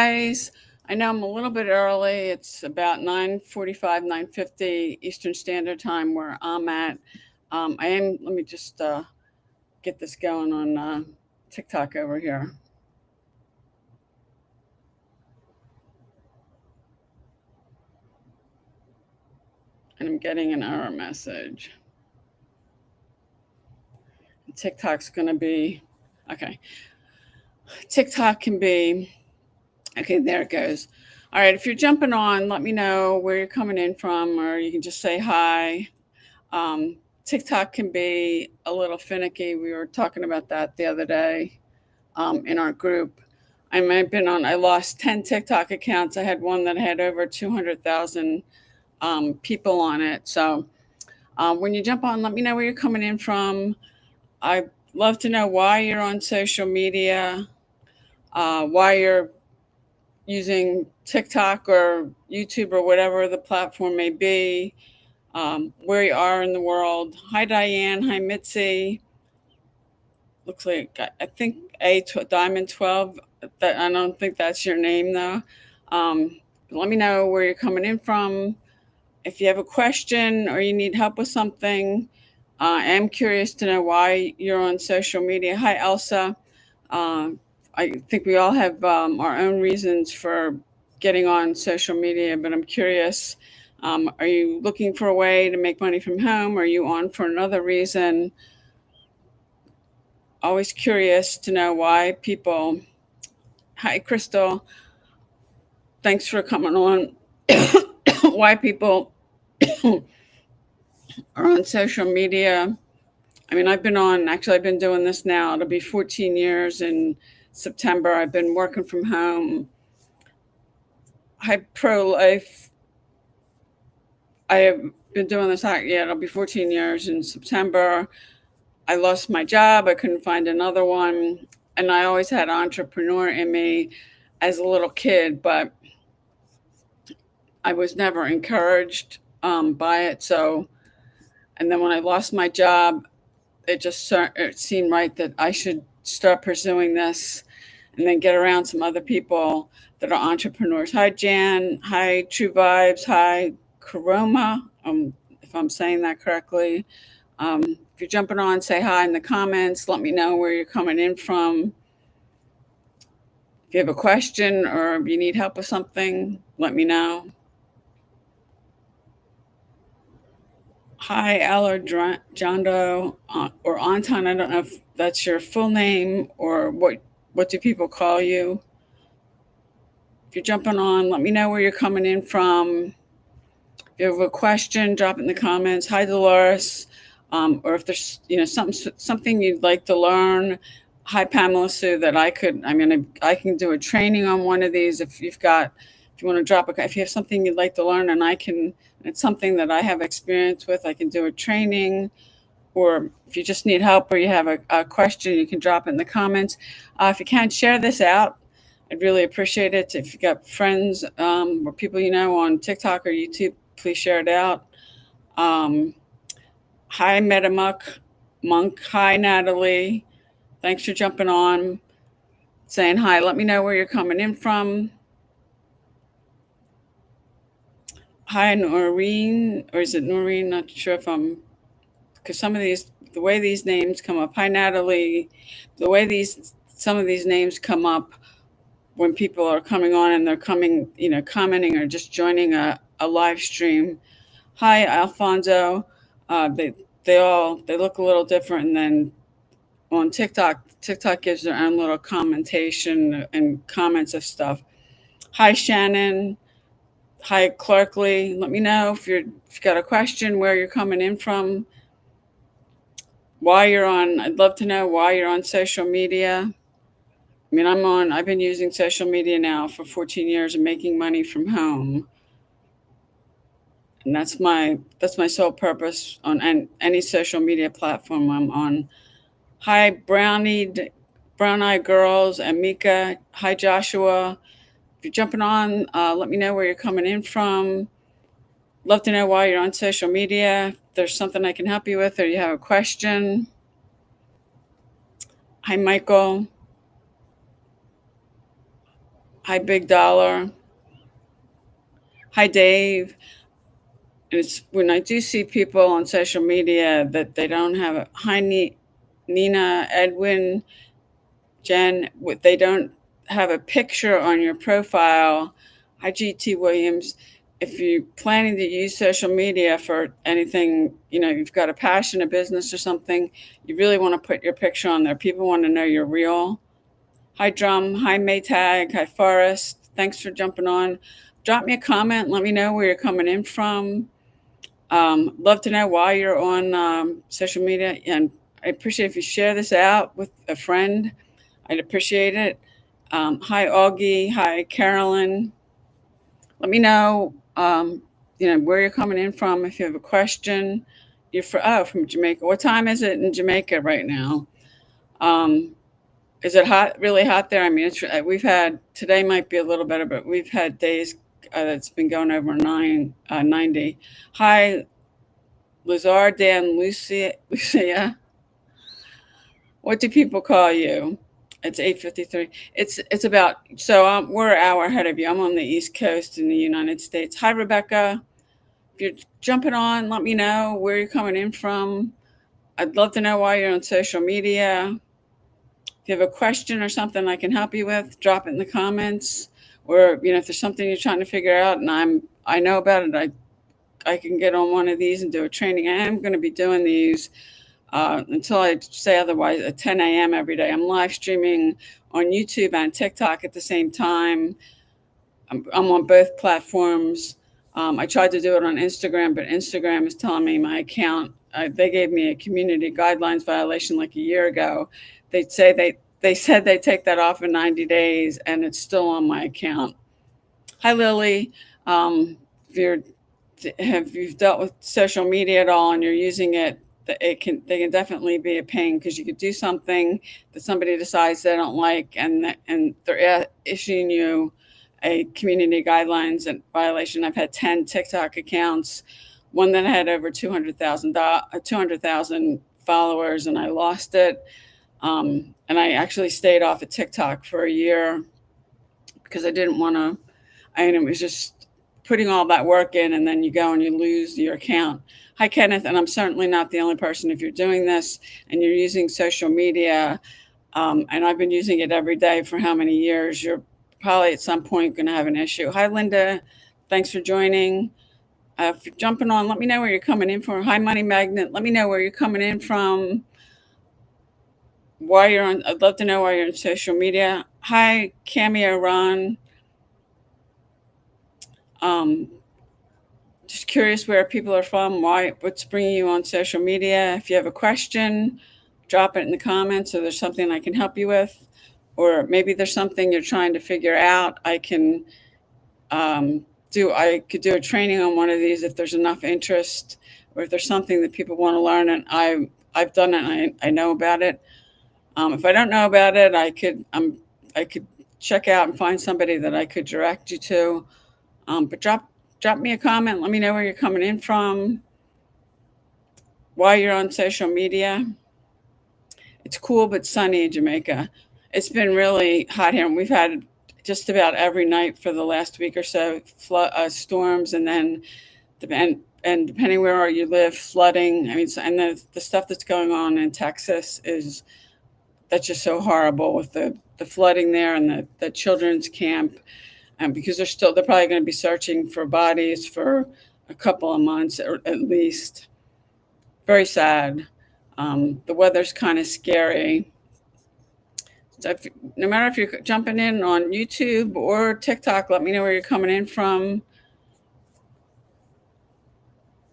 guys. I know I'm a little bit early. It's about 9:45, 9:50 Eastern Standard Time where I'm at. Let me just get this going on TikTok over here. And I'm getting an error message. TikTok's going to be, okay. TikTok can be, okay, there it goes. All right, if you're jumping on, let me know where you're coming in from, or you can just say hi. TikTok can be a little finicky. We were talking about that the other day in our group. I lost 10 TikTok accounts. I had one that had over 200,000 people on it. So when you jump on, let me know where you're coming in from. I'd love to know why you're on social media, why you're using TikTok or YouTube or whatever the platform may be, where you are in the world. Hi, Diane. Hi, Mitzi. Looks like I think Diamond 12. That I don't think that's your name though. Um, Let me know where you're coming in from. If you have a question or you need help with something, I am curious to know why you're on social media. Hi, Elsa. Uh, I think we all have our own reasons for getting on social media, but I'm curious. Are you looking for a way to make money from home? Are you on for another reason? Always curious to know why people. Hi, Crystal. Thanks for coming on. Why people are on social media. I've been doing this now. It'll be 14 years in September. I've been working from home. Hi, pro life. I have been doing this, it'll be 14 years in September. I lost my job. I couldn't find another one. And I always had entrepreneur in me as a little kid, but I was never encouraged by it. And then when I lost my job, it seemed right that I should start pursuing this and then get around some other people that are entrepreneurs. Hi, Jan. Hi, True Vibes. Hi, Karoma, if I'm saying that correctly. If you're jumping on, say hi in the comments. Let me know where you're coming in from. If you have a question or if you need help with something, let me know. Hi, Jondo or Anton. I don't know if that's your full name or what do people call you. If you're jumping on, let me know where you're coming in from. If you have a question, drop it in the comments. Hi, Dolores. Or if there's something you'd like to learn. Hi, Pamela Sue. I can do a training on one of these. If you want to if you have something you'd like to learn, and it's something that I have experience with, I can do a training. Or if you just need help or you have a question, you can drop it in the comments. If you can, share this out. I'd really appreciate it. If you got friends or people you know on TikTok or YouTube, please share it out. Hi, MetaMuck Monk. Hi, Natalie. Thanks for jumping on, saying hi. Let me know where you're coming in from. Hi, Noreen, or is it Noreen? Not sure if because the way these names come up. Hi, Natalie. The way some of these names come up when people are coming on and they're commenting or just joining a live stream. Hi, Alfonso. They look a little different than on TikTok. TikTok gives their own little commentation and comments of stuff. Hi, Shannon. Hi, Clarkley. Let me know if you've got a question, where you're coming in from, why you're on. I'd love to know why you're on social media. I've been using social media now for 14 years and making money from home. And that's my sole purpose on any social media platform I'm on. Hi, Brown Eye Girls and Mika. Hi, Joshua. If you're jumping on, let me know where you're coming in from. Love to know why you're on social media. If there's something I can help you with or you have a question. Hi, Michael. Hi, Big Dollar. Hi, Dave. And it's when I do see people on social media that they don't have a hi, Nina, Edwin, Jen, they don't have a picture on your profile. Hi, GT Williams. If you're planning to use social media for anything, you've got a passion, a business, or something, you really want to put your picture on there. People want to know you're real. Hi, Drum. Hi, Maytag. Hi, Forrest. Thanks for jumping on. Drop me a comment. Let me know where you're coming in from. Love to know why you're on social media. And I appreciate if you share this out with a friend. I'd appreciate it. Hi, Augie. Hi, Carolyn. Let me know, where you're coming in from. If you have a question, from Jamaica. What time is it in Jamaica right now? Um, is it hot? Really hot there? I mean, we've had today might be a little better, but we've had days that's been going over 90. Hi, Lazar, Dan, Lucia. What do people call you? It's 8:53. It's about we're an hour ahead of you. I'm on the East Coast in the United States. Hi, Rebecca. If you're jumping on, let me know where you're coming in from. I'd love to know why you're on social media. If you have a question or something I can help you with, drop it in the comments. Or if there's something you're trying to figure out and I know about it, I can get on one of these and do a training. I am going to be doing these until I say otherwise at 10 a.m. every day. I'm live streaming on YouTube and TikTok at the same time. I'm on both platforms. I tried to do it on Instagram, but Instagram is telling me my account. They gave me a community guidelines violation like a year ago. They said they take that off in 90 days, and it's still on my account. Hi, Lily. If you're have you've dealt with social media at all and you're using it, they can definitely be a pain because you could do something that somebody decides they don't like, and they're issuing you a community guidelines and violation. I've had 10 TikTok accounts, one that had over 200,000 followers, and I lost it. And I actually stayed off of TikTok for a year because I didn't want to. And it was just putting all that work in, and then you go and you lose your account. Hi, Kenneth, and I'm certainly not the only person. If you're doing this and you're using social media, and I've been using it every day for how many years, you're probably at some point going to have an issue. Hi, Linda. Thanks for joining. If you're jumping on, let me know where you're coming in from. Hi, Money Magnet. Let me know where you're coming in from. Why you're on. I'd love to know why you're on social media. Hi, Cameo Ron. Um, just curious where people are from, what's bringing you on social media. If you have a question, drop it in the comments, or there's something I can help you with, or maybe there's something you're trying to figure out. I could do a training on one of these if there's enough interest, or if there's something that people want to learn and I've done it and I know about it. If I don't know about it, I could check out and find somebody that I could direct you to. But drop me a comment. Let me know where you're coming in from, why you're on social media. It's cool but sunny in Jamaica. It's been really hot here, and we've had just about every night for the last week or so storms, and then and depending where you live, flooding. I mean, and the stuff that's going on in Texas that's just so horrible with the flooding there and the children's camp. Because they're probably going to be searching for bodies for a couple of months or at least. Very sad. The weather's kind of scary. So no matter if you're jumping in on YouTube or TikTok, let me know where you're coming in from.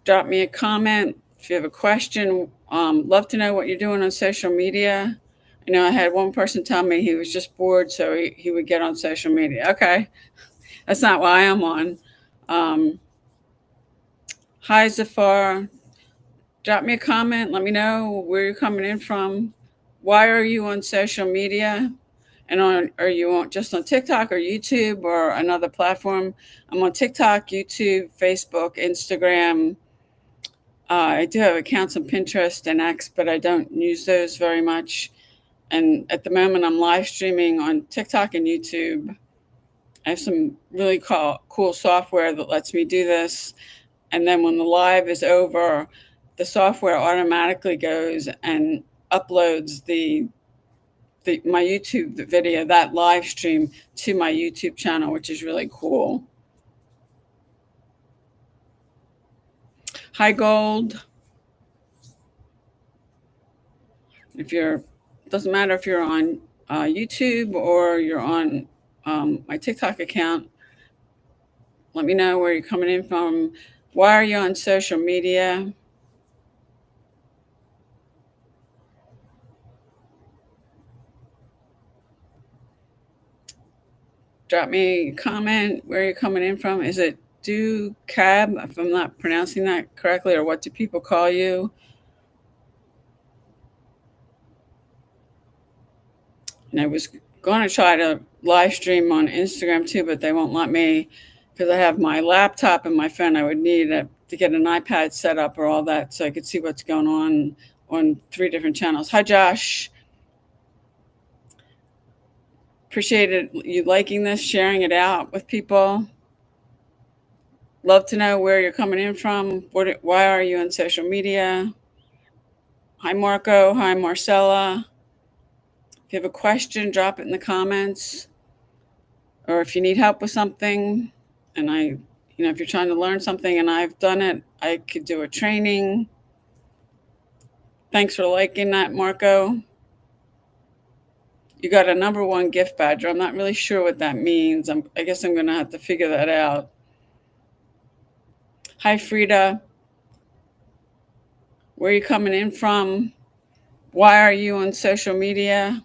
Drop me a comment if you have a question. Love to know what you're doing on social media. I had one person tell me he was just bored, so he would get on social media. Okay, that's not why I'm on. Hi, Zafar. Drop me a comment. Let me know where you're coming in from. Why are you on social media? And are you just on TikTok or YouTube or another platform? I'm on TikTok, YouTube, Facebook, Instagram. I do have accounts on Pinterest and X, but I don't use those very much. And at the moment, I'm live streaming on TikTok and YouTube. I have some really cool software that lets me do this. And then when the live is over, the software automatically goes and uploads my YouTube video, that live stream, to my YouTube channel, which is really cool. Hi, Gold. If you're, doesn't matter if you're on YouTube or you're on my TikTok account, let me know where you're coming in from. Why are you on social media? Drop me a comment where you're coming in from. Is it Do Cab, if I'm not pronouncing that correctly, or what do people call you? And I was going to try to live stream on Instagram too, but they won't let me because I have my laptop and my phone. I would need to get an iPad set up or all that so I could see what's going on 3 different channels. Hi, Josh. Appreciate you liking this, sharing it out with people. Love to know where you're coming in from. Why are you on social media? Hi, Marco. Hi, Marcella. If you have a question, drop it in the comments. Or if you need help with something, and if you're trying to learn something and I've done it, I could do a training. Thanks for liking that, Marco. You got a #1 gift badge. I'm not really sure what that means. I guess I'm going to have to figure that out. Hi, Frida. Where are you coming in from? Why are you on social media?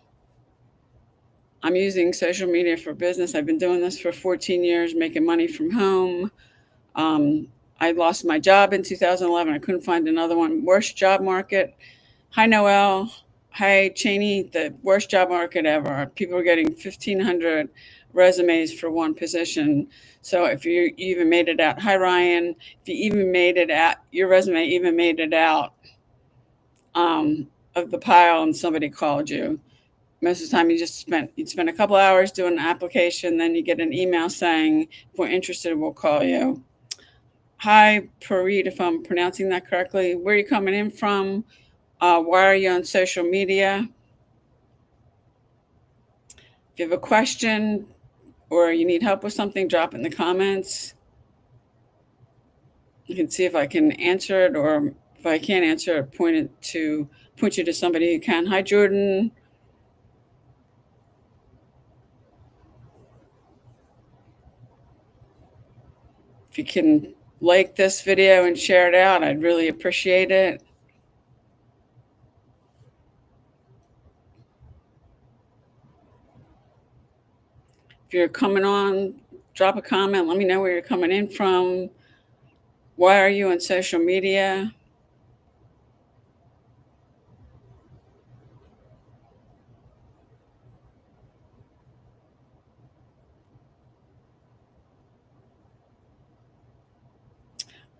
I'm using social media for business. I've been doing this for 14 years, making money from home. I lost my job in 2011. I couldn't find another one. Worst job market. Hi, Noel. Hi, Cheney. The worst job market ever. People are getting 1,500 resumes for one position. So if you even made it out, hi, Ryan. If you even made it out, your resume even made it out of the pile and somebody called you. Most of the time you'd spend a couple hours doing an application, then you get an email saying, if we're interested, we'll call you. Hi, Parit, if I'm pronouncing that correctly. Where are you coming in from? Why are you on social media? If you have a question or you need help with something, drop it in the comments. You can see if I can answer it, or if I can't answer it, point you to somebody who can. Hi, Jordan. If you can like this video and share it out, I'd really appreciate it. If you're coming on, drop a comment. Let me know where you're coming in from. Why are you on social media?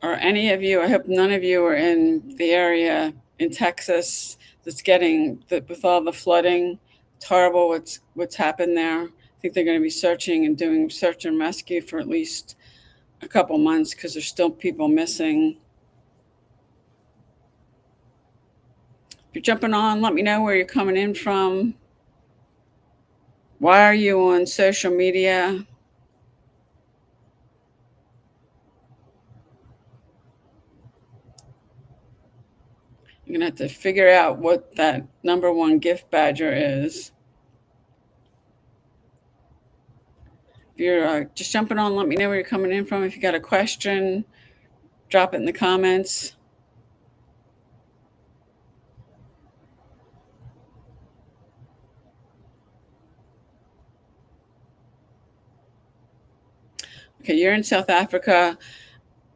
Or any of you, I hope none of you are in the area in Texas that's getting with all the flooding. It's horrible what's happened there. I think they're going to be searching and doing search and rescue for at least a couple months because there's still people missing. If you're jumping on, let me know where you're coming in from. Why are you on social media? You're going to have to figure out what that #1 gift badger is. If you're just jumping on, let me know where you're coming in from. If you got a question, drop it in the comments. Okay, you're in South Africa.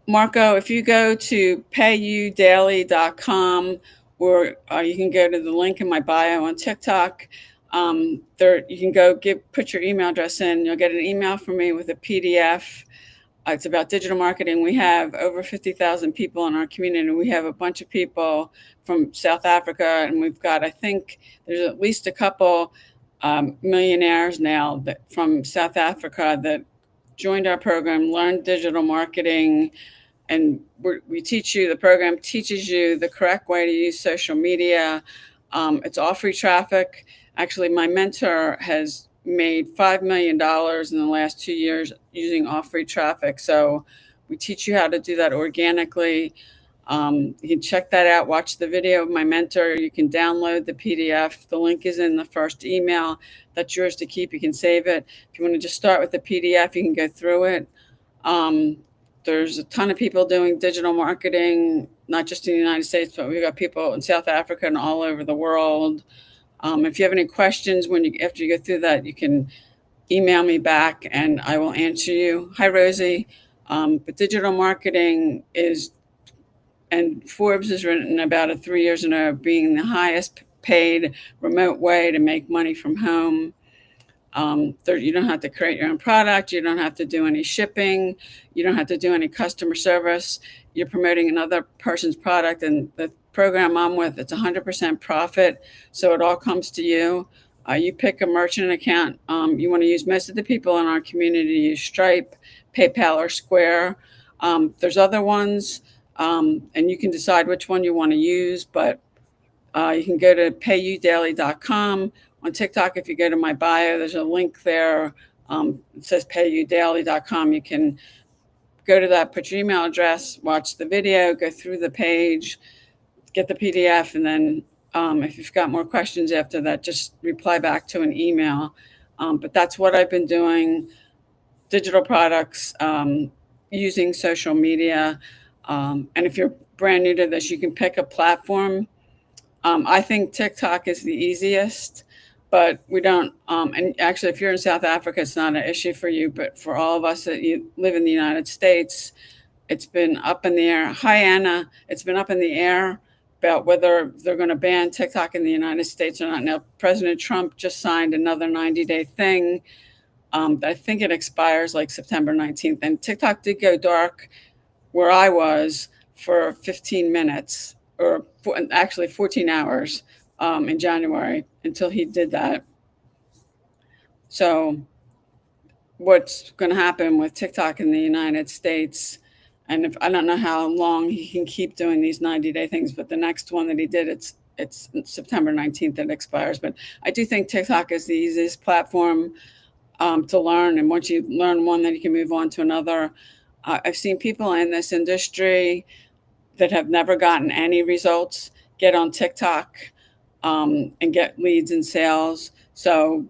Marco, if you go to payudaily.com, or you can go to the link in my bio on TikTok, there you can go put your email address in. You'll get an email from me with a PDF. It's about digital marketing. We have over 50,000 people in our community. We have a bunch of people from South Africa, and we've got, I think there's at least a couple millionaires now from South Africa that joined our program, learned digital marketing, and we teach you, the program teaches you the correct way to use social media. It's all free traffic. Actually, my mentor has made $5 million in the last 2 years using all free traffic. So we teach you how to do that organically. You can check that out, watch the video of my mentor. You can download the PDF. The link is in the first email. That's yours to keep. You can save it. If you want to just start with the PDF, you can go through it. Um, there's a ton of people doing digital marketing, not just in the United States, but we've got people in South Africa and all over the world. If you have any questions after you go through that, you can email me back and I will answer you. Hi, Rosie. But digital marketing is, and Forbes has written about it 3 years in a row, being the highest paid remote way to make money from home. You don't have to create your own product. You don't have to do any shipping. You don't have to do any customer service. You're promoting another person's product. And the program I'm with, it's 100% profit. So it all comes to you. You pick a merchant account. You want to use, most of the people in our community use Stripe, PayPal, or Square. There's other ones, and you can decide which one you want to use. But you can go to payudaily.com. On TikTok, if you go to my bio, there's a link there. It says payudaily.com. You can go to that, put your email address, watch the video, go through the page, get the PDF, and then if you've got more questions after that, just reply back to an email. But that's what I've been doing, digital products, using social media. And if you're brand new to this, you can pick a platform. I think TikTok is the easiest, but we don't. And actually, if you're in South Africa, it's not an issue for you. But for all of us that live in the United States, it's been up in the air. Hi, Anna. It's been up in the air about whether they're going to ban TikTok in the United States or not. Now, President Trump just signed another 90-day thing. I think it expires like September 19th. And TikTok did go dark where I was for 15 minutes, or actually 14 hours in January until he did that. So what's going to happen with TikTok in the United States, and if I don't know how long he can keep doing these 90-day things, but the next one that he did, it's September 19th that expires. But I do think TikTok is the easiest platform to learn. And once you learn one, then you can move on to another. I've seen people in this industry that have never gotten any results get on TikTok and get leads and sales. So,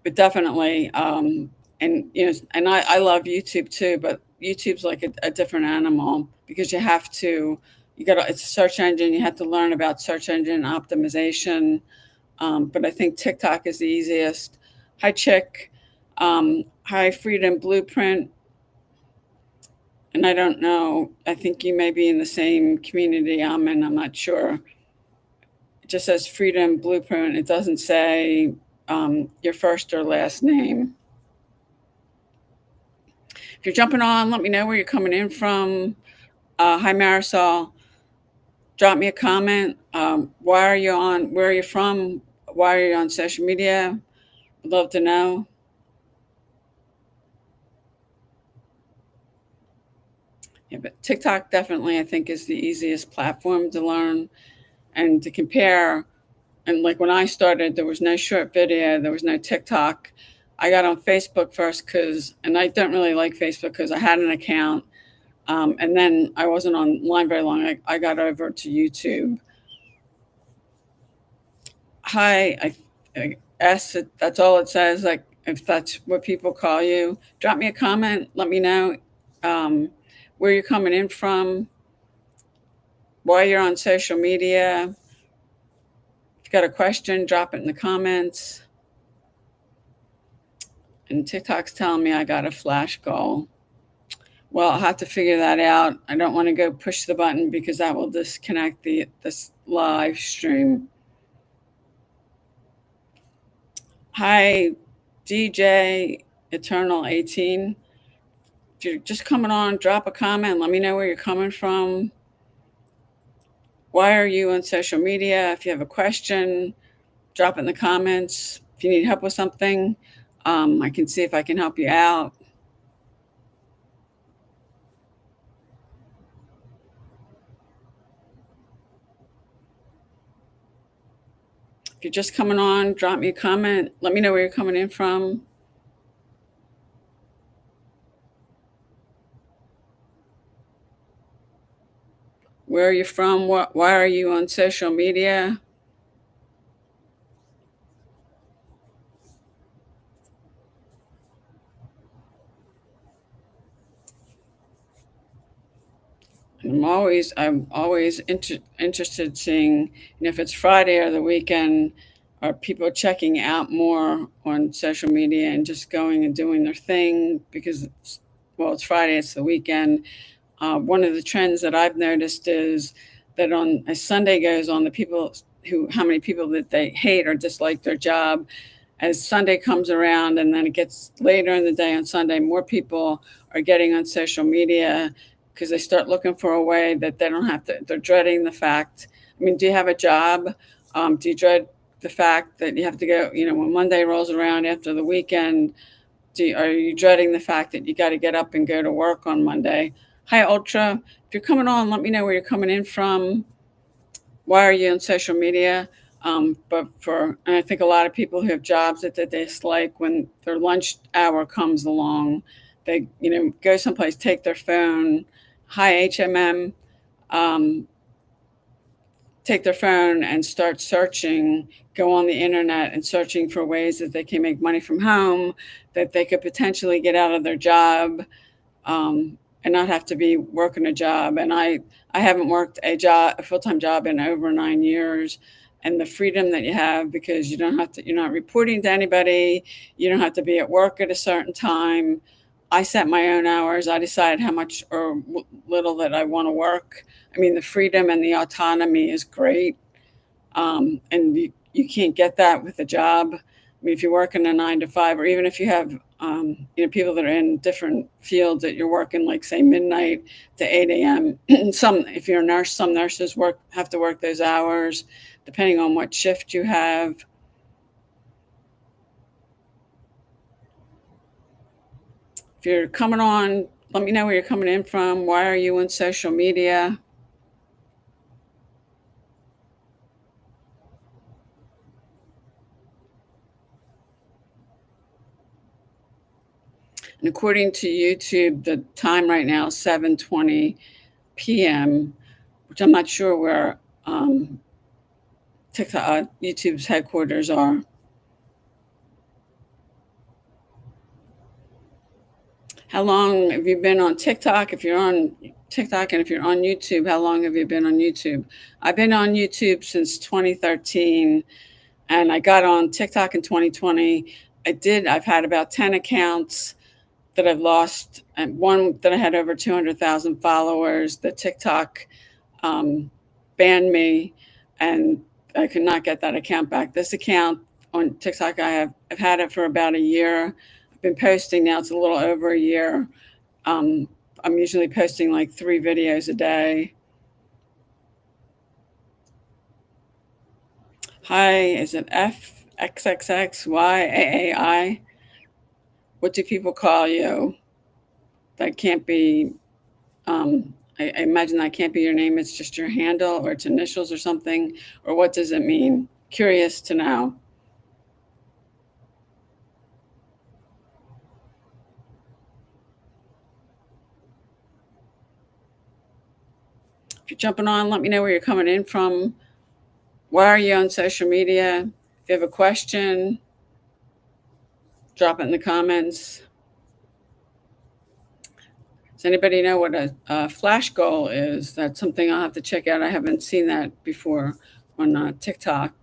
but definitely, and and I love YouTube too, but YouTube's like a different animal because it's a search engine. You have to learn about search engine optimization. But I think TikTok is the easiest. Hi, Chick. Hi, Freedom Blueprint. And I don't know, I think you may be in the same community I'm in, I'm not sure. It just says Freedom Blueprint. It doesn't say your first or last name. If you're jumping on, let me know where you're coming in from. Hi, Marisol. Drop me a comment. Why are you on? Where are you from? Why are you on social media? I'd love to know. Yeah, but TikTok definitely, I think, is the easiest platform to learn and to compare. And like when I started, there was no short video, there was no TikTok. I got on Facebook first and I don't really like Facebook because I had an account. And then I wasn't online very long. I got over to YouTube. Hi, that's all it says. Like if that's what people call you, drop me a comment. Let me know where you're coming in from, why you're on social media. If you got a question, drop it in the comments. And TikTok's telling me I got a flash goal. Well, I'll have to figure that out. I don't want to go push the button because that will disconnect this live stream. Hi, DJ Eternal 18. If you're just coming on, drop a comment. Let me know where you're coming from. Why are you on social media? If you have a question, drop it in the comments. If you need help with something, I can see if I can help you out. If you're just coming on, drop me a comment. Let me know where you're coming in from. Where are you from? Why are you on social media? I'm always interested seeing, if it's Friday or the weekend, are people checking out more on social media and just going and doing their thing because it's Friday, it's the weekend. One of the trends that I've noticed is that on as Sunday goes on, how many people that they hate or dislike their job, as Sunday comes around and then it gets later in the day on Sunday, more people are getting on social media because they start looking for a way that they don't have to, they're dreading the fact. I mean, do you have a job? Do you dread the fact that you have to go, when Monday rolls around after the weekend? Are you dreading the fact that you got to get up and go to work on Monday? Hi, Ultra. If you're coming on, let me know where you're coming in from. Why are you on social media? And I think a lot of people who have jobs that they dislike, when their lunch hour comes along, they, go someplace, take their phone. Hi, HMM. Um, Take their phone and start searching, go on the internet and searching for ways that they can make money from home, that they could potentially get out of their job, and not have to be working a job. And I haven't worked a full time job in over 9 years. And the freedom that you have, because you're not reporting to anybody, you don't have to be at work at a certain time. I set my own hours. I decide how much or little that I want to work. I mean, the freedom and the autonomy is great. And you can't get that with a job. I mean, if you're working a 9 to 5, or even if you have, people that are in different fields that you're working, like say midnight to 8 a.m. If you're a nurse, some nurses have to work those hours, depending on what shift you have. If you're coming on, let me know where you're coming in from. Why are you on social media? And according to YouTube, the time right now is 7:20 p.m., which I'm not sure where YouTube's headquarters are. How long have you been on TikTok? If you're on TikTok and if you're on YouTube, how long have you been on YouTube? I've been on YouTube since 2013, and I got on TikTok in 2020. I've had about 10 accounts that I've lost, and one that I had over 200,000 followers. The TikTok um, banned me, and I could not get that account back. This account on TikTok, I've had it for about a year. I've been posting now; it's a little over a year. Um, I'm usually posting like 3 videos a day. Hi, is it FXXXYAAI? What do people call you? That can't be. I imagine that can't be your name. It's just your handle, or it's initials or something. Or what does it mean? Curious to know. If you're jumping on, let me know where you're coming in from. Why are you on social media? If you have a question, drop it in the comments. Does anybody know what a flash goal is? That's something I'll have to check out. I haven't seen that before on TikTok.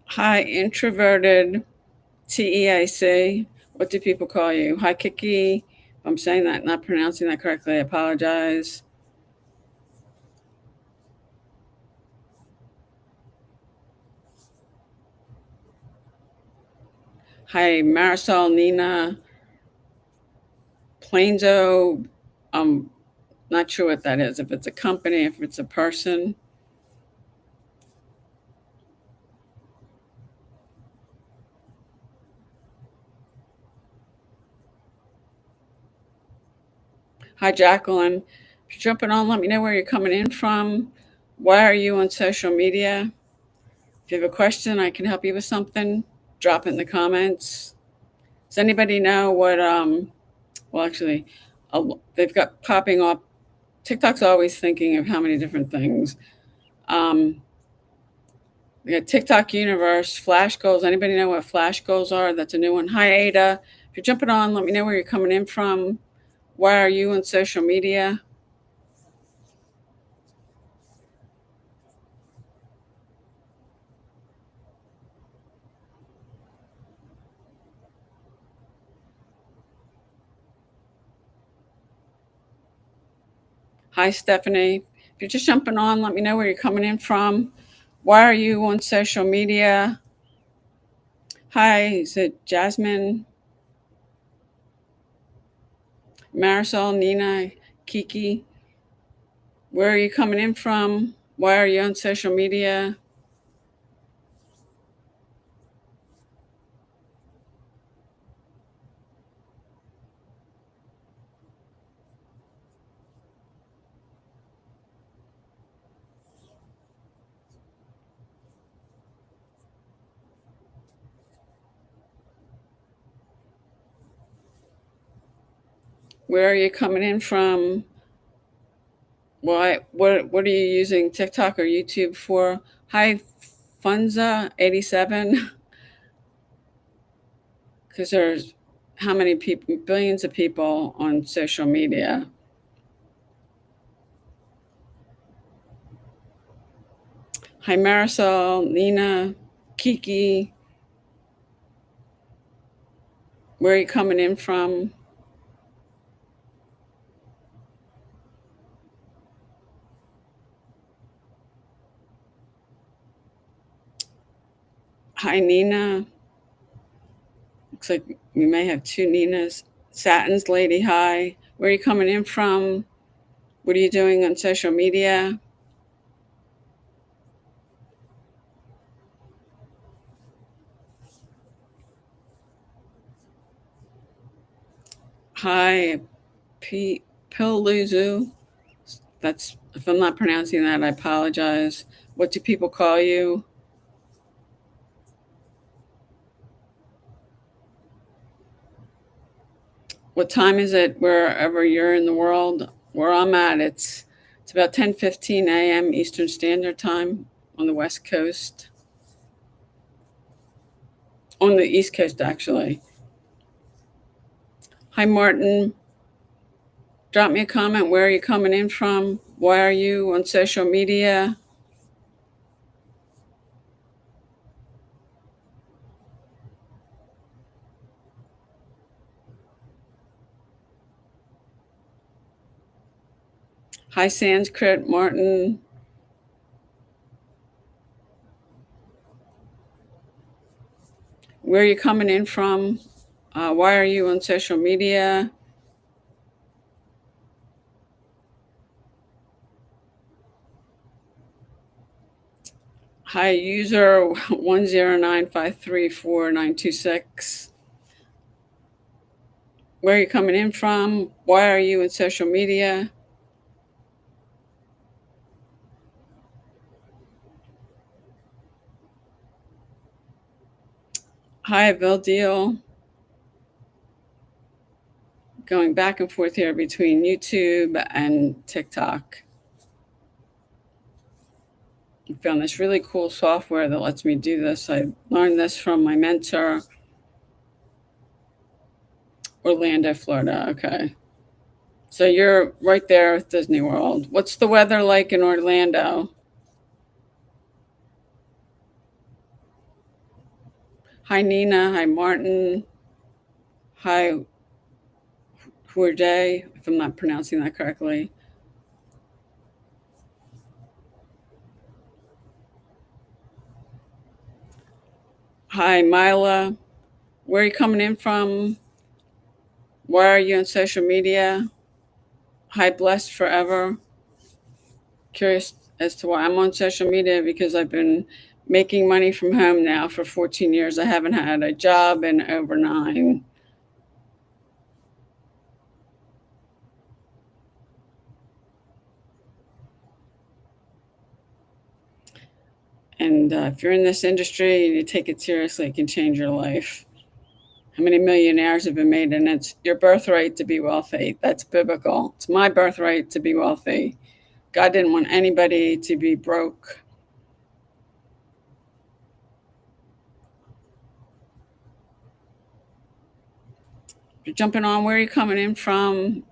Hi, introverted TEIC. What do people call you? Hi, Kiki. If I'm saying that, not pronouncing that correctly, I apologize. Hi, Marisol, Nina, Plainzo. I'm not sure what that is. If it's a company, if it's a person. Hi, Jacqueline. If you're jumping on, let me know where you're coming in from. Why are you on social media? If you have a question, I can help you with something. Drop it in the comments. Does anybody know what? Well, actually, they've got popping up. TikTok's always thinking of how many different things. Um, we got TikTok Universe, Flash Goals. Anybody know what Flash Goals are? That's a new one. Hi, Ada. If you're jumping on, let me know where you're coming in from. Why are you on social media? Hi, Stephanie. If you're just jumping on, let me know where you're coming in from. Why are you on social media? Hi, is it Jasmine, Marisol, Nina, Kiki? Where are you coming in from? Why are you on social media? Where are you coming in from? What are you using TikTok or YouTube for? Hi, Funza87, because there's how many people, billions of people on social media. Hi, Marisol, Nina, Kiki. Where are you coming in from? Hi, Nina. Looks like we may have two Ninas. Satin's Lady, hi. Where are you coming in from? What are you doing on social media? Hi, Piluzu. That's, if I'm not pronouncing that, I apologize. What do people call you? What time is it wherever you're in the world? Where I'm at, it's about 10:15 a.m. Eastern Standard Time on the West Coast. On the East Coast, actually. Hi, Martin. Drop me a comment. Where are you coming in from? Why are you on social media? Hi, Sanskrit, Martin. Where are you coming in from? Why are you on social media? Hi, user 109534926. Where are you coming in from? Why are you in social media? Hi, Deal. Going back and forth here between YouTube and TikTok. I found this really cool software that lets me do this. I learned this from my mentor, Orlando, Florida. Okay. So you're right there with Disney World. What's the weather like in Orlando? Hi, Nina. Hi, Martin. Hi, Day, if I'm not pronouncing that correctly. Hi, Mila. Where are you coming in from? Why are you on social media? Hi, Blessed Forever. Curious as to why I'm on social media because I've been making money from home now for 14 years. I haven't had a job in over 9. And if you're in this industry and you take it seriously, it can change your life. How many millionaires have been made? And it's your birthright to be wealthy. That's biblical. It's my birthright to be wealthy. God didn't want anybody to be broke. If you're jumping on, where are you coming in from?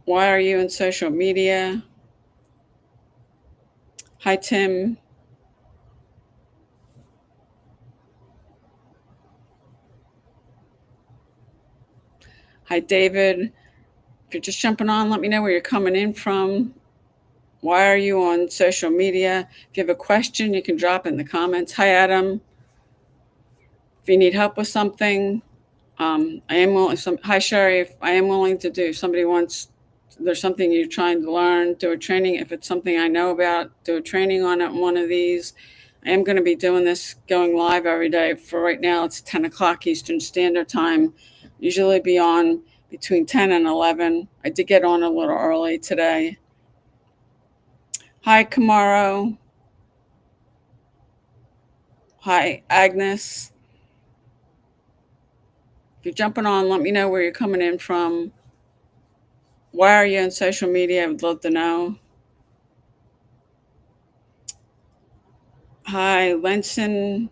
Why are you in social media? Hi, Tim. Hi, David. If you're just jumping on, let me know where you're coming in from. Why are you on social media? If you have a question, you can drop it in the comments. Hi, Adam. If you need help with something, I am willing. Hi, Sherry. If I am willing to do, if somebody wants, there's something you're trying to learn, do a training. If it's something I know about, do a training on it. One of these. I am going to be doing this, going live every day. For right now, it's 10 o'clock Eastern Standard Time. Usually be on between 10 and 11. I did get on a little early today. Hi, Kamaro. Hi, Agnes. If you're jumping on, let me know where you're coming in from. Why are you on social media? I would love to know. Hi, Lenson.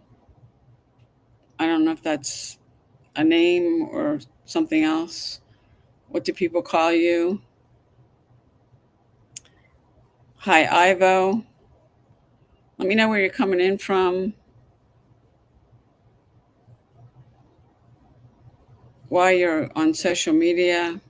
I don't know if that's a name or something else. What do people call you? Hi, Ivo. Let me know where you're coming in from. Why you're on social media.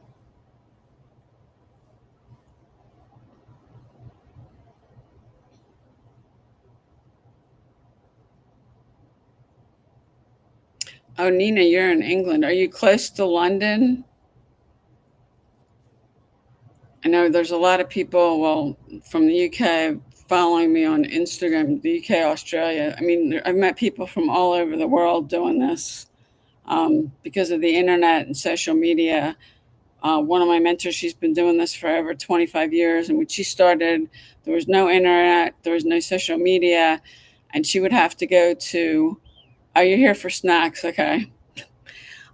Oh, Nina, you're in England. Are you close to London? I know there's a lot of people, well, from the UK following me on Instagram, the UK, Australia. I mean, I've met people from all over the world doing this because of the internet and social media. One of my mentors, she's been doing this for over 25 years. And when she started, there was no internet, there was no social media. And she would have to go to, oh, you're here for snacks. Okay.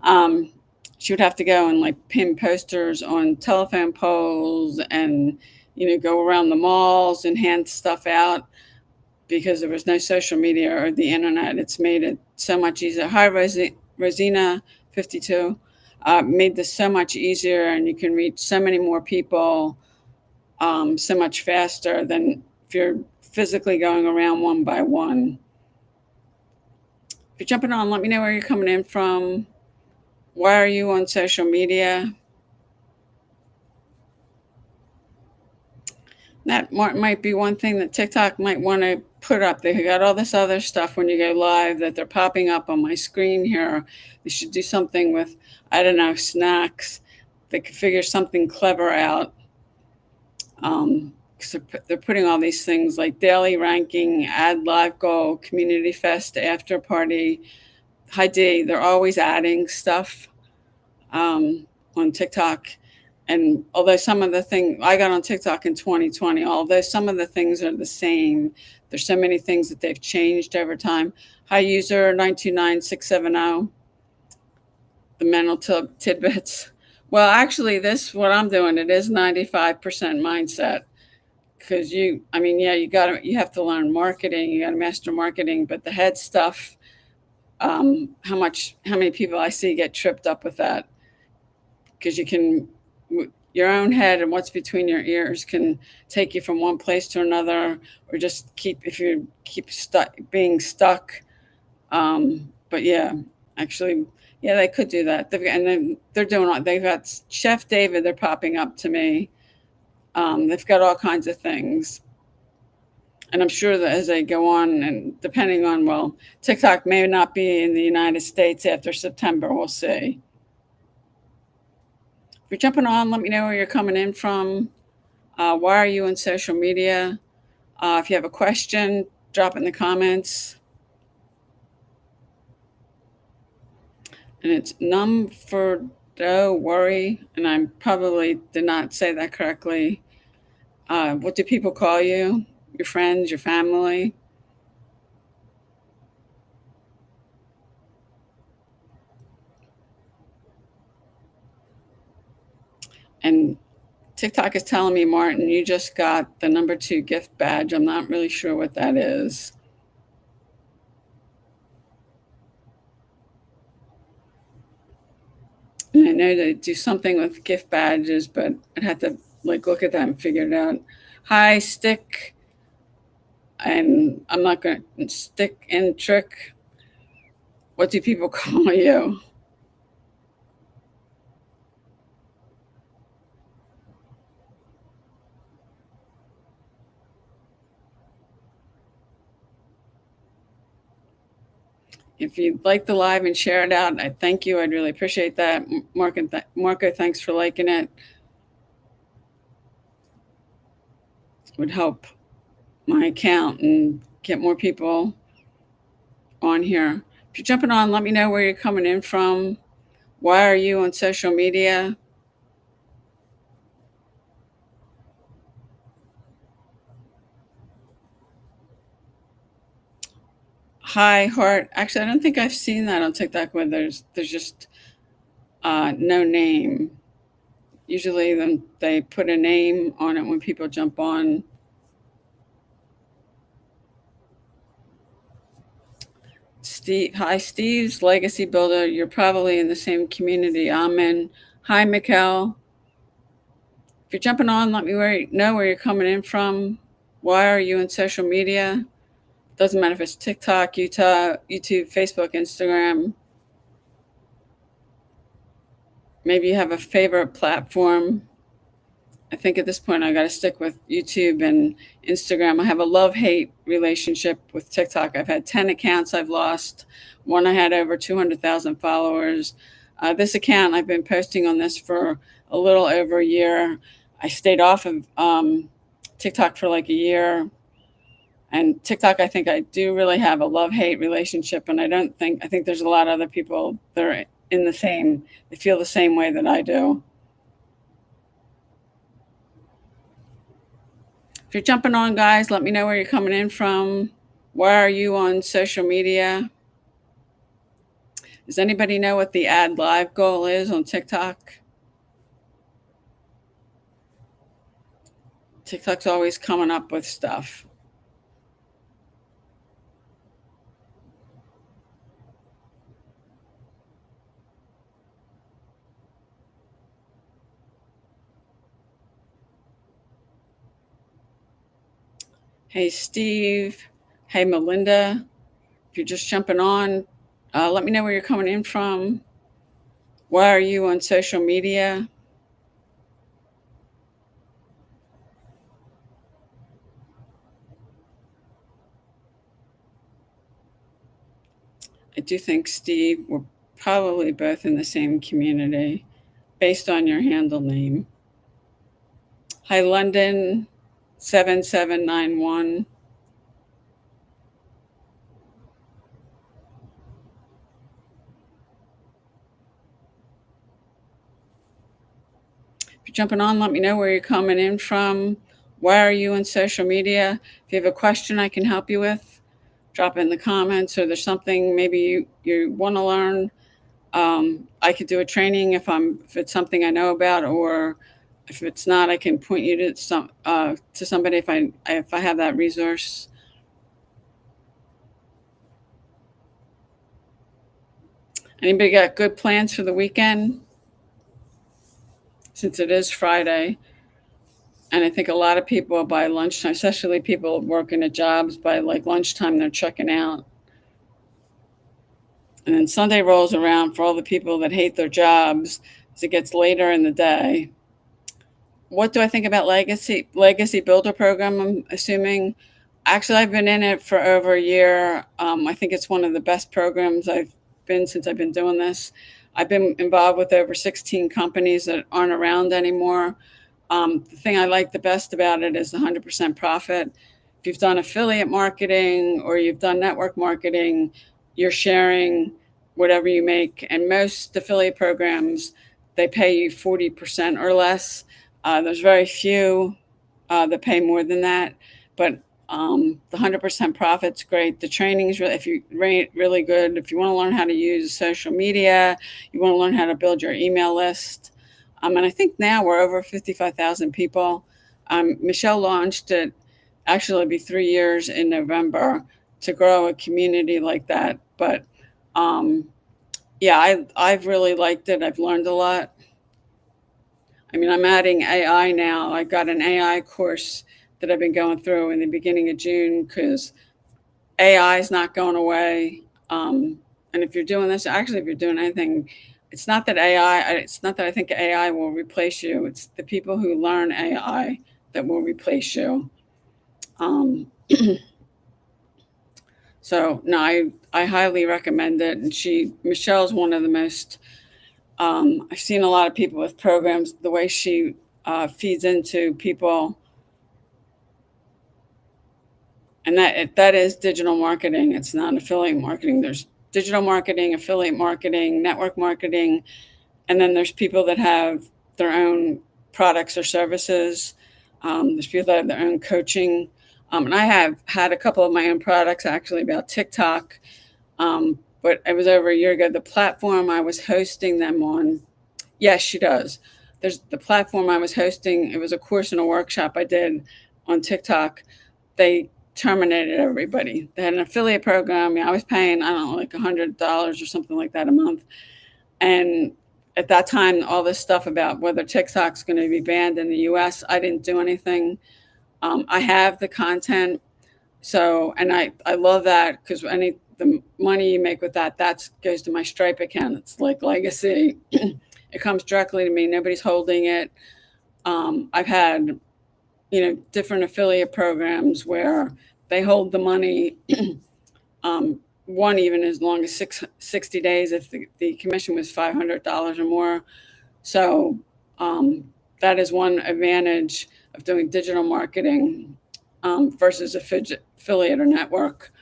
Um, she would have to go and like pin posters on telephone poles and, go around the malls and hand stuff out because there was no social media or the internet. It's made it so much easier. Hi, Rosina, 52. Made this so much easier, and you can reach so many more people so much faster than if you're physically going around one by one. If you're jumping on, let me know where you're coming in from. Why are you on social media? That might be one thing that TikTok might want to put up. They got all this other stuff when you go live that they're popping up on my screen here. They should do something with, I don't know, snacks. They could figure something clever out. Because they're putting all these things like daily ranking, add live goal, community fest, after party. Hi D, they're always adding stuff on TikTok. And although some of the things I got on TikTok in 2020, although some of the things are the same, there's so many things that they've changed over time. Hi, user 929670, the mental tidbits. Well, actually, what I'm doing, it is 95% mindset because I mean, yeah, you have to learn marketing, you got to master marketing, but the head stuff, how many people I see get tripped up with that because your own head and what's between your ears can take you from one place to another, or just if you keep being stuck. But yeah, actually, yeah, they could do that. And then they've got Chef David, they're popping up to me. They've got all kinds of things. And I'm sure that as they go on, and depending on, well, TikTok may not be in the United States after September. We'll see. If you're jumping on, let me know where you're coming in from. Why are you on social media? If you have a question, drop it in the comments. And it's num for do worry, and I probably did not say that correctly. What do people call you? Your friends, your family? And TikTok is telling me, Martin, you just got the number 2 gift badge. I'm not really sure what that is. And I know they do something with gift badges, but I'd have to like look at that and figure it out. Hi, stick, and I'm not going to stick and trick. What do people call you? If you'd like the live and share it out, I thank you. I'd really appreciate that. Marco, thanks for liking it. Would help my account and get more people on here. If you're jumping on, let me know where you're coming in from. Why are you on social media? Hi, heart. Actually, I don't think I've seen that on TikTok where there's just no name. Usually, then they put a name on it when people jump on. Steve, hi, Steve's Legacy Builder. You're probably in the same community I'm in. Hi, Mikkel. If you're jumping on, let me know where you're coming in from. Why are you in social media? Doesn't matter if it's TikTok, YouTube, Facebook, Instagram. Maybe you have a favorite platform. I think at this point I got to stick with YouTube and Instagram. I have a love hate relationship with TikTok. I've had 10 accounts I've lost. One I had over 200,000 followers. This account, I've been posting on this for a little over a year. I stayed off of TikTok for like a year. And TikTok, I think I do really have a love hate relationship. And I think there's a lot of other people that are in the same, they feel the same way that I do. If you're jumping on, guys, let me know where you're coming in from. Why are you on social media? Does anybody know what the ad live goal is on TikTok? TikTok's always coming up with stuff. Hey, Steve. Hey, Melinda. If you're just jumping on, let me know where you're coming in from. Why are you on social media? I do think, Steve, we're probably both in the same community based on your handle name. Hi, London 7791. If you're jumping on, let me know where you're coming in from. Why are you on social media? If you have a question I can help you with, drop it in the comments, or there's something maybe you want to learn. I could do a training if it's something I know about, or if it's not, I can point you to somebody if I have that resource. Anybody got good plans for the weekend? Since it is Friday, and I think a lot of people by lunchtime, especially people working at jobs, by like lunchtime, they're checking out. And then Sunday rolls around for all the people that hate their jobs as it gets later in the day. What do I think about Legacy Builder Program? I'm assuming. Actually, I've been in it for over a year. I think it's one of the best programs I've been since I've been doing this. I've been involved with over 16 companies that aren't around anymore. The thing I like the best about it is the 100% profit. If you've done affiliate marketing or you've done network marketing, you're sharing whatever you make. And most affiliate programs, they pay you 40% or less. There's very few that pay more than that. But the 100% profit's great. The training's really, if you rate really good, if you want to learn how to use social media, you want to learn how to build your email list. And I think now we're over 55,000 people. Michelle launched it, actually, it'll be 3 years in November to grow a community like that. But yeah, I've really liked it. I've learned a lot. I'm adding AI now. I got an AI course that I've been going through in the beginning of June because AI is not going away. And if you're doing this, actually, if you're doing anything, it's not that it's not that I think AI will replace you. It's the people who learn AI that will replace you. Um, so no, I highly recommend it. And Michelle's one of the most, I've seen a lot of people with programs, the way she feeds into people, and that is digital marketing. It's not affiliate marketing. There's digital marketing, affiliate marketing, network marketing, and then there's people that have their own products or services. There's people that have their own coaching, and I have had a couple of my own products actually about TikTok, but it was over a year ago. The platform I was hosting them on, yes, she does. There's the platform I was hosting. It was a course and a workshop I did on TikTok. They terminated everybody. They had an affiliate program. I was paying, I don't know, like $100 or something like that a month. And at that time, all this stuff about whether TikTok's going to be banned in the US, I didn't do anything. I have the content. So, and I love that because the money you make with that goes to my Stripe account. It's like legacy. It comes directly to me. Nobody's holding it. I've had, different affiliate programs where they hold the money, one even as long as 60 days if the commission was $500 or more. So that is one advantage of doing digital marketing versus affiliate or network.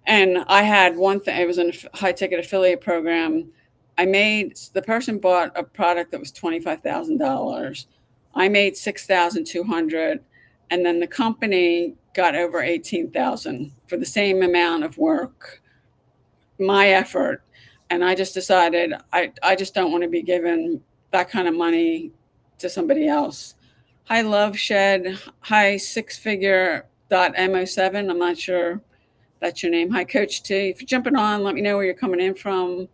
And I had one thing, it was a high ticket affiliate program. The person bought a product that was $25,000. I made 6,200, and then the company got over 18,000 for the same amount of work, my effort. And I just decided I just don't want to be given that kind of money to somebody else. Hi, Love Shed. Hi, Six Figure .mo7. I'm not sure that's your name. Hi, Coach T. If you're jumping on, let me know where you're coming in from.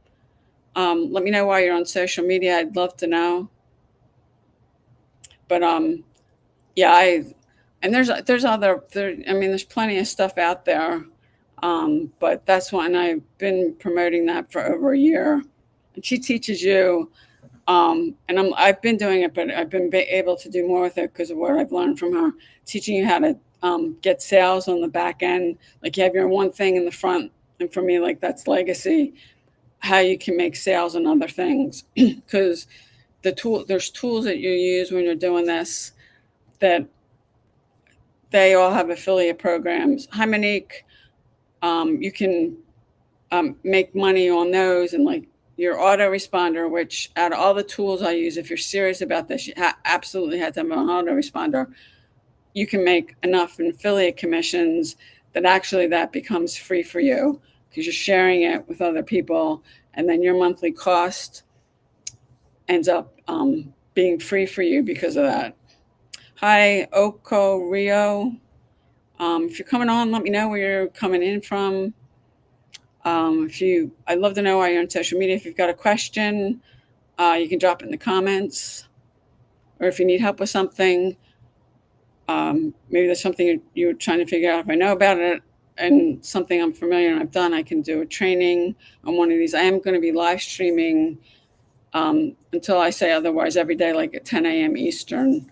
Let me know why you're on social media. I'd love to know. But yeah, and there's plenty of stuff out there. But that's one I've been promoting that for over a year. And she teaches you, and I've been doing it, but I've been able to do more with it because of what I've learned from her, teaching you how to get sales on the back end. Like you have your one thing in the front, and for me, like that's legacy. How you can make sales and other things, because there's tools that you use when you're doing this that they all have affiliate programs. Hi, Monique. You can make money on those, and like your autoresponder, which out of all the tools I use, if you're serious about this, you absolutely have to have an autoresponder. You can make enough in affiliate commissions that actually that becomes free for you because you're sharing it with other people, and then your monthly cost ends up being free for you because of that. Hi, Oko Rio. If you're coming on, let me know where you're coming in from. I'd love to know why you're on social media. If you've got a question, you can drop it in the comments. Or if you need help with something, maybe there's something you're trying to figure out. If I know about it and something I'm familiar and I've done, I can do a training on one of these. I am going to be live streaming until I say otherwise every day, like at 10 a.m. Eastern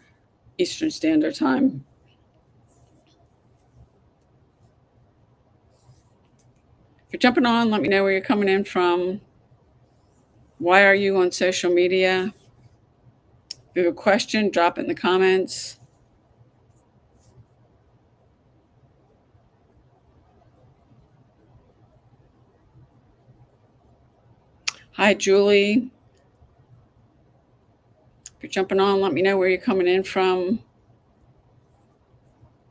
Standard Time. If you're jumping on, let me know where you're coming in from. Why are you on social media? If you have a question, drop it in the comments. Hi, Julie. If you're jumping on, let me know where you're coming in from.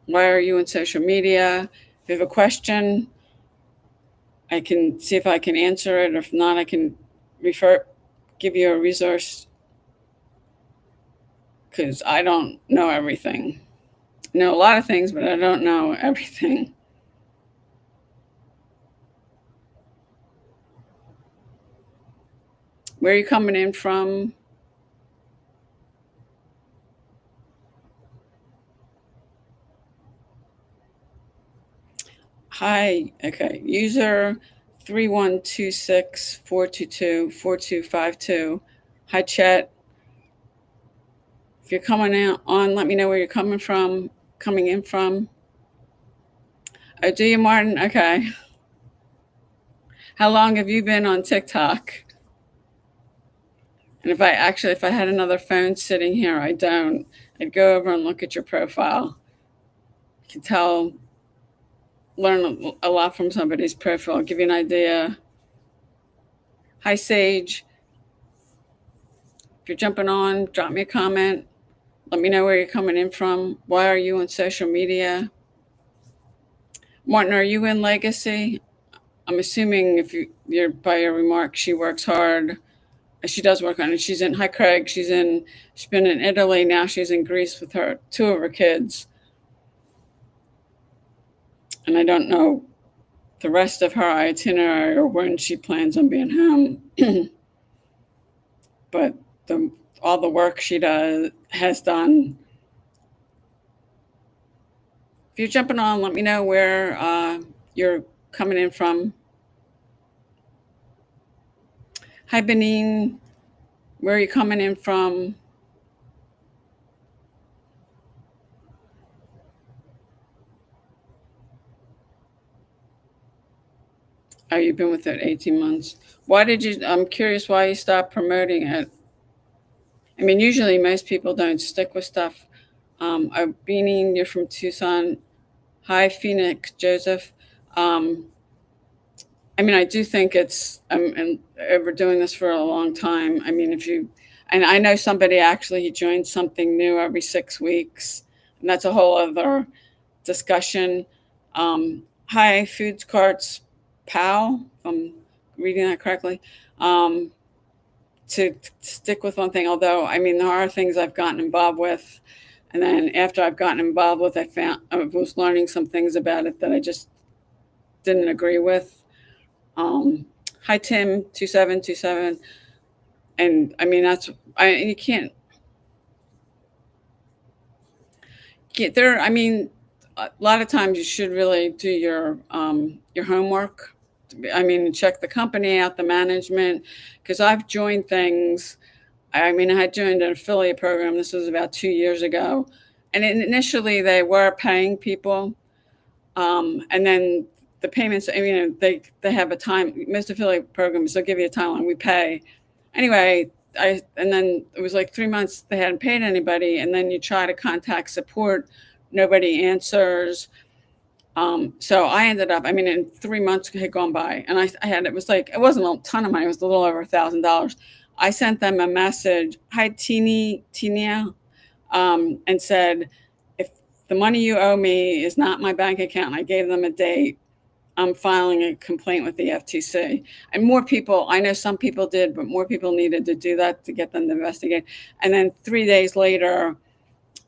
Why are you in social media? If you have a question, I can see if I can answer it. Or if not, I can refer, give you a resource because I don't know everything. I know a lot of things, but I don't know everything. Where are you coming in from? Hi, okay. User 3126 422 4252. Hi, chat. If you're coming out on, let me know where you're coming in from. Oh, do you, Martin? Okay. How long have you been on TikTok? And if I had another phone sitting here, I don't. I'd go over and look at your profile. You can tell, learn a lot from somebody's profile, give you an idea. Hi, Sage. If you're jumping on, drop me a comment. Let me know where you're coming in from. Why are you on social media? Martin, are you in Legacy? I'm assuming if you're by your remarks, she works hard. She does work on it. She's in, hi, Craig. She's been in Italy. Now she's in Greece with her, two of her kids. And I don't know the rest of her itinerary or when she plans on being home. But the, all the work she has done. If you're jumping on, let me know where you're coming in from. Hi, Benin. Where are you coming in from? Oh, you've been with it 18 months. Why did you? I'm curious why you stopped promoting it. I mean, usually most people don't stick with stuff. Beanie, you're from Tucson. Hi, Phoenix, Joseph. Um, I mean, I do think it's, and we're doing this for a long time. I mean, if you, and I know somebody actually, he joins something new every 6 weeks, and that's a whole other discussion. Hi, Foods Carts Pow, if I'm reading that correctly. Um, to stick with one thing, although I mean there are things I've gotten involved with, and then after I've gotten involved with, I was learning some things about it that I just didn't agree with. Um, Hi, Tim 2727, and I mean that's you can't get there. I mean, a lot of times you should really do your homework. I mean, check the company out, the management, because I've joined things. I mean, I had joined an affiliate program. This was about 2 years ago, and initially they were paying people, and then the payments. I mean, they have a time. Most affiliate programs they'll give you a timeline. We pay anyway. And then it was like 3 months they hadn't paid anybody, and then you try to contact support, nobody answers. So I ended up, I mean, in 3 months had gone by, and I had, it was like, it wasn't a ton of money, it was a little over $1,000. I sent them a message, hi, Tinia, and said, if the money you owe me is not my bank account, I gave them a date, I'm filing a complaint with the FTC. And more people, I know some people did, but more people needed to do that to get them to investigate. And then 3 days later,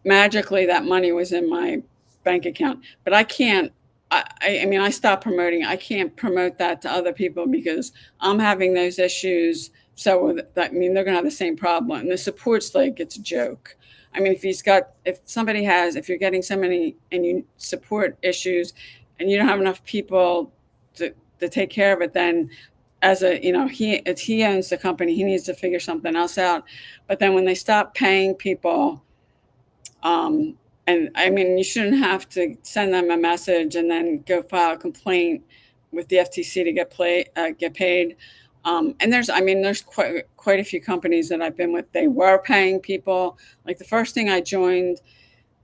magically that money was in my bank account. But I can't, I mean, I stopped promoting. I can't promote that to other people because I'm having those issues. So that, I mean, they're going to have the same problem. And the support's like, it's a joke. I mean, if somebody has, if you're getting so many and you support issues and you don't have enough people to take care of it, then as a, he owns the company, he needs to figure something else out. But then when they stop paying people, um, and I mean, you shouldn't have to send them a message and then go file a complaint with the FTC to get paid. And I mean, there's quite a few companies that I've been with. They were paying people. Like the first thing I joined,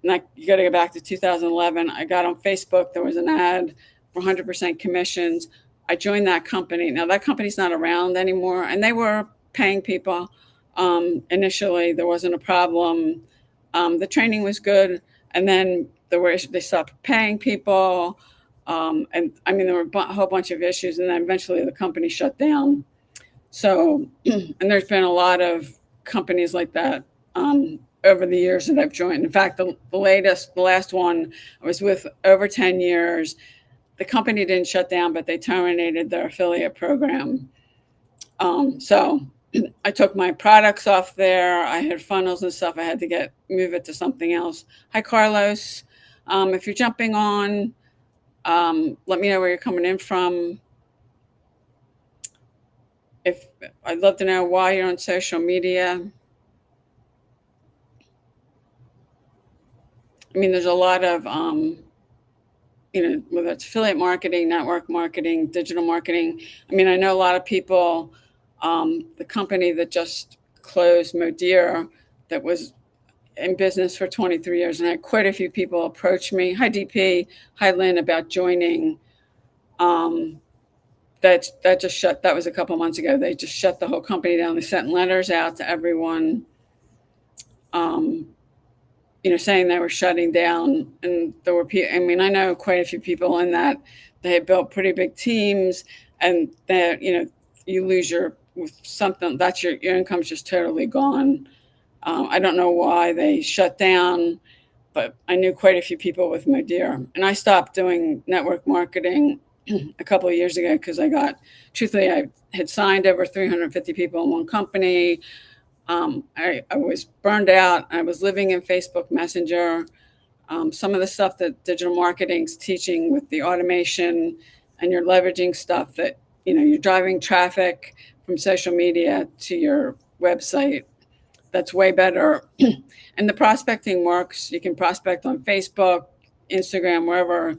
you got to go back to 2011. I got on Facebook. There was an ad for 100% commissions. I joined that company. Now that company's not around anymore, and they were paying people. Initially, there wasn't a problem. The training was good, and then they stopped paying people, and I mean there were a whole bunch of issues, and then eventually the company shut down. So, and there's been a lot of companies like that over the years that I've joined. In fact, the last one I was with over 10 years. The company didn't shut down, but they terminated their affiliate program. So I took my products off there. I had funnels and stuff. I had to move it to something else. Hi, Carlos. If you're jumping on, let me know where you're coming in from. If I'd love to know why you're on social media. I mean, there's a lot of, whether it's affiliate marketing, network marketing, digital marketing. I mean, I know a lot of people, the company that just closed, Modere, that was in business for 23 years, and I had quite a few people approach me. Hi, DP. Hi, Lynn, about joining. Um, that just shut. That was a couple months ago. They just shut the whole company down. They sent letters out to everyone, um, saying they were shutting down. And there were people. I mean, I know quite a few people in that. They had built pretty big teams, and that you lose your with something. That's your income's just totally gone. I don't know why they shut down, but I knew quite a few people with Modere. And I stopped doing network marketing a couple of years ago because truthfully, I had signed over 350 people in one company. I was burned out. I was living in Facebook Messenger. Some of the stuff that digital marketing's teaching with the automation, and you're leveraging stuff that, you're driving traffic from social media to your website. That's way better. And the prospecting works. You can prospect on Facebook, Instagram, wherever,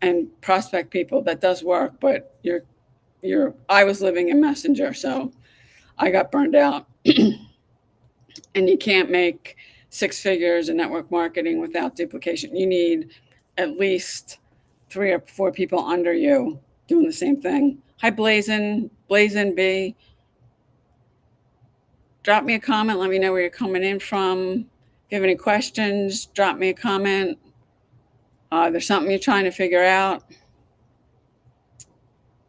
and prospect people. That does work, but I was living in Messenger, so I got burned out. And you can't make six figures in network marketing without duplication. You need at least 3 or 4 people under you doing the same thing. Hi, Blazin B. Drop me a comment. Let me know where you're coming in from. If you have any questions, drop me a comment. There's something you're trying to figure out.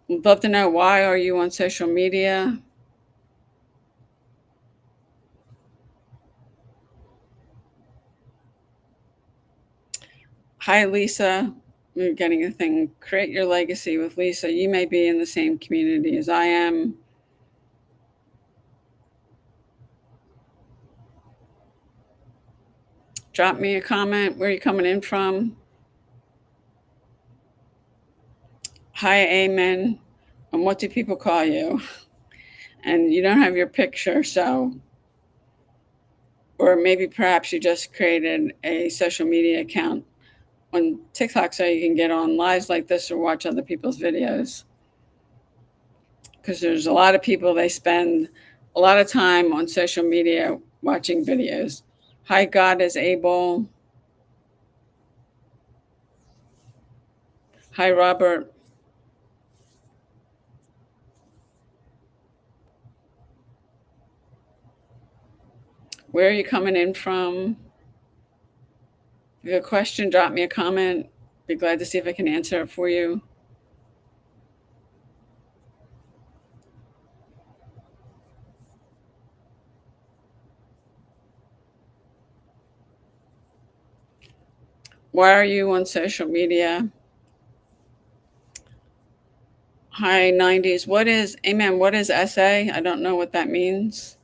I'd love to know, why are you on social media? Hi, Lisa. We're getting a thing. Create your legacy with Lisa. You may be in the same community as I am. Drop me a comment. Where are you coming in from? Hi, Amen. And what do people call you? And you don't have your picture, so, or maybe perhaps you just created a social media account on TikTok so you can get on lives like this or watch other people's videos. Because there's a lot of people, they spend a lot of time on social media watching videos. Hi, God is able. Hi, Robert. Where are you coming in from? If you have a question, drop me a comment. Be glad to see if I can answer it for you. Why are you on social media? Hi, 90s. Amen, what is SA? I don't know what that means.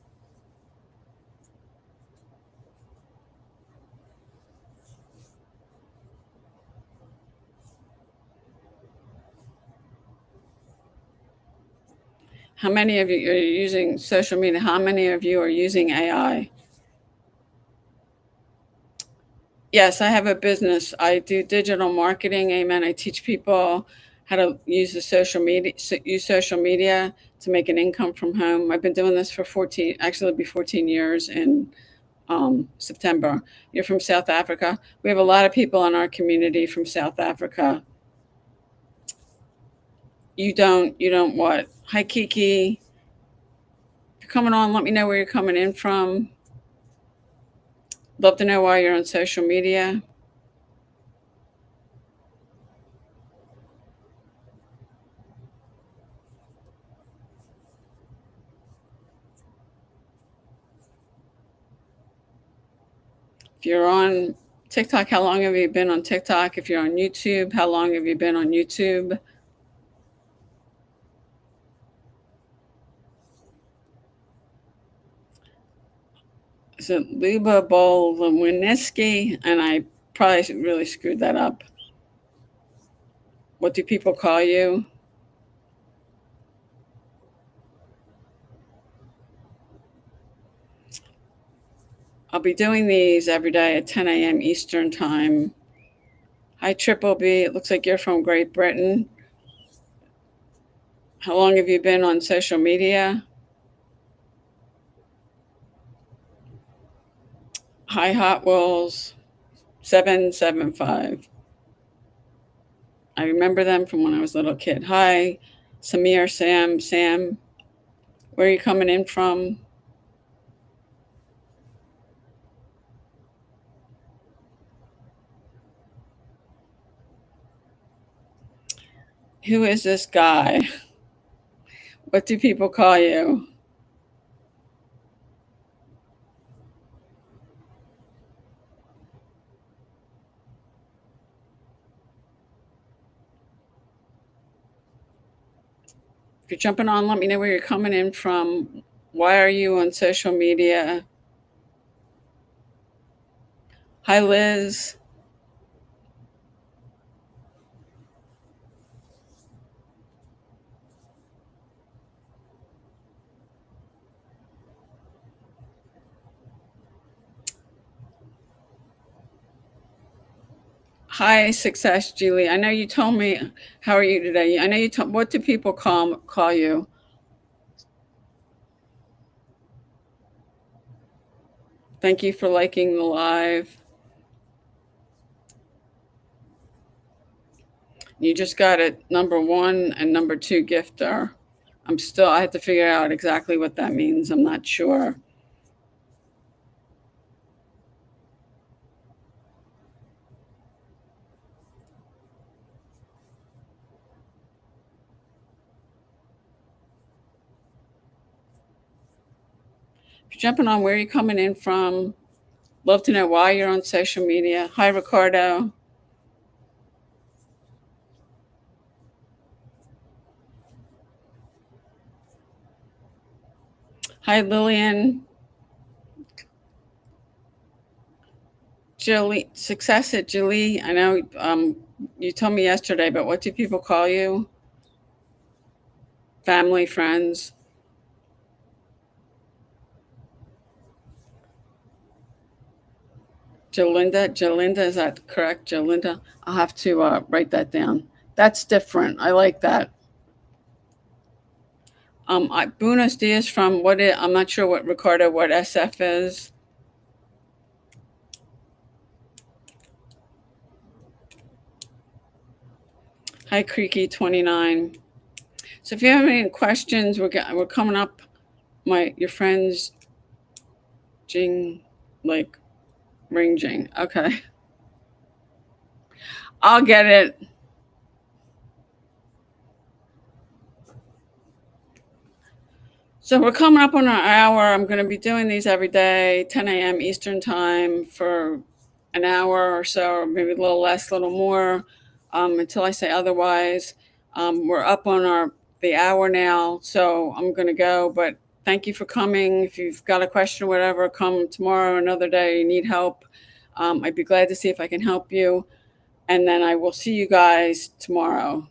How many of you are using social media? How many of you are using AI? Yes, I have a business. I do digital marketing. Amen. I teach people how to use social media to make an income from home. I've been doing this for 14, actually it'll be 14 years in September. You're from South Africa. We have a lot of people in our community from South Africa. You don't what? Hi, Kiki. If you're coming on, let me know where you're coming in from. Love to know why you're on social media. If you're on TikTok, how long have you been on TikTok? If you're on YouTube, how long have you been on YouTube? Is it Luba Bolwiniski? And I probably really screwed that up. What do people call you? I'll be doing these every day at 10 a.m. Eastern Time. Hi, Triple B. It looks like you're from Great Britain. How long have you been on social media? Hi, Hot Wheels 775. I remember them from when I was a little kid. Hi, Samir, Sam. Where are you coming in from? Who is this guy? What do people call you? If you're jumping on, let me know where you're coming in from. Why are you on social media? Hi, Liz. Hi, Success Julie. I know you told me. How are you today? I know you told. What do people call you? Thank you for liking the live. You just got it. Number one and number two gifter. I have to figure out exactly what that means. I'm not sure. If you're jumping on, where are you coming in from? Love to know why you're on social media. Hi, Ricardo. Hi, Lillian. Julie, success at Julie. I know you told me yesterday, but what do people call you? Family, friends? Jolinda, is that correct? Jolinda? I'll have to write that down. That's different. I like that. Buenos dias from I'm not sure what Ricardo, what SF is. Hi, Creaky 29. So if you have any questions, we're coming up. Your friends, Jing, like Ring Jing. Okay, I'll get it. So we're coming up on our hour. I'm going to be doing these every day, 10 a.m. Eastern time for an hour or so, or maybe a little less, a little more, until I say otherwise. We're up on the hour now, so I'm going to go. But thank you for coming. If you've got a question or whatever, come tomorrow, another day. You need help. I'd be glad to see if I can help you. And then I will see you guys tomorrow.